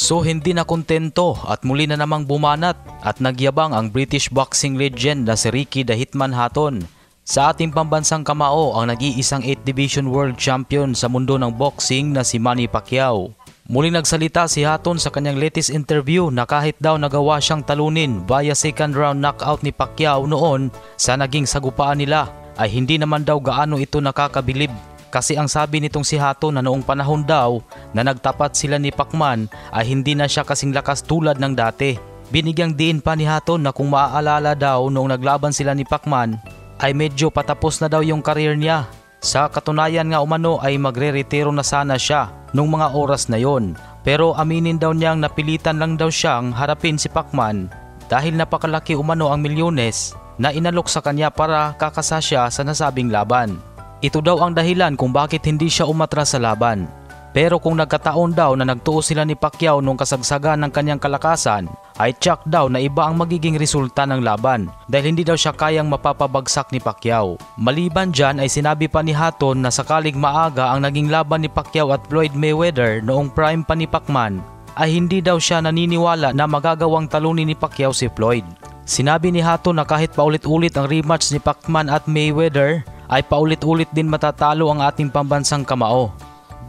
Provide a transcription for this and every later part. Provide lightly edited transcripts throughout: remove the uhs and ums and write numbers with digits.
So hindi na kontento at muli na namang bumanat at nagyabang ang British boxing legend na si Ricky the Hitman Hatton. Sa ating pambansang kamao ang nag-iisang 8th Division World Champion sa mundo ng boxing na si Manny Pacquiao. Muling nagsalita si Hatton sa kanyang latest interview na kahit daw nagawa siyang talunin via second round knockout ni Pacquiao noon sa naging sagupaan nila ay hindi naman daw gaano ito nakakabilib. Kasi ang sabi nitong si Hatton na noong panahon daw na nagtapat sila ni Pacman ay hindi na siya kasing lakas tulad ng dati. Binigyang diin pa ni Hatton na kung maaalala daw noong naglaban sila ni Pacman ay medyo patapos na daw yung career niya. Sa katunayan nga umano ay magre-retiro na sana siya nung mga oras na yon. Pero aminin daw niyang napilitan lang daw siyang harapin si Pacman dahil napakalaki umano ang milyones na inalok sa kanya para kakasa siya sa nasabing laban. Ito daw ang dahilan kung bakit hindi siya umatras sa laban. Pero kung nagkataon daw na nagtuo sila ni Pacquiao nung kasagsagan ng kanyang kalakasan, ay tsak daw na iba ang magiging resulta ng laban dahil hindi daw siya kayang mapapabagsak ni Pacquiao. Maliban dyan ay sinabi pa ni Hatton na sakaling maaga ang naging laban ni Pacquiao at Floyd Mayweather noong prime pa ni Pacman, ay hindi daw siya naniniwala na magagawang talunin ni Pacquiao si Floyd. Sinabi ni Hatton na kahit paulit-ulit ang rematch ni Pacman at Mayweather, ay paulit-ulit din matatalo ang ating pambansang kamao.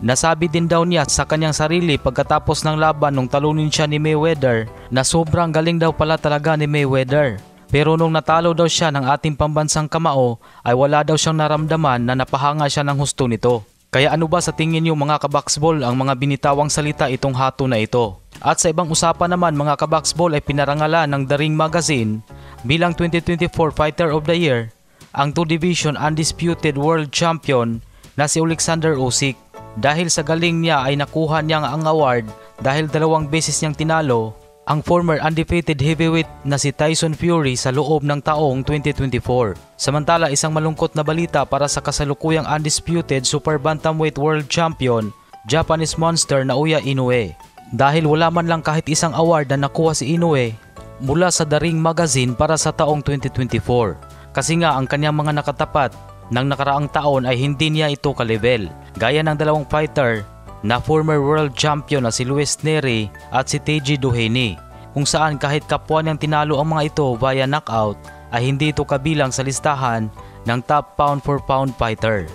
Nasabi din daw niya sa kanyang sarili pagkatapos ng laban nung talunin siya ni Mayweather na sobrang galing daw pala talaga ni Mayweather. Pero nung natalo daw siya ng ating pambansang kamao ay wala daw siyang naramdaman na napahanga siya ng husto nito. Kaya ano ba sa tingin niyo mga kaboxball ang mga binitawang salita itong Hatton na ito? At sa ibang usapan naman mga kaboxball ay pinarangalan ng The Ring Magazine bilang 2024 Fighter of the Year ang 2-division undisputed world champion na si Alexander Usyk. Dahil sa galing niya ay nakuha niya ang award dahil 2 beses niyang tinalo ang former undefeated heavyweight na si Tyson Fury sa loob ng taong 2024. Samantala isang malungkot na balita para sa kasalukuyang undisputed super bantamweight world champion Japanese monster Naoya Inoue. Dahil wala man lang kahit isang award na nakuha si Inoue mula sa The Ring Magazine para sa taong 2024. Kasi nga ang kanyang mga nakatapat ng nakaraang taon ay hindi niya ito ka-level. Gaya ng 2 fighter na former world champion na si Luis Nery at si Teji Doheny, kung saan kahit kapwa niyang tinalo ang mga ito via knockout ay hindi ito kabilang sa listahan ng top pound for pound fighter.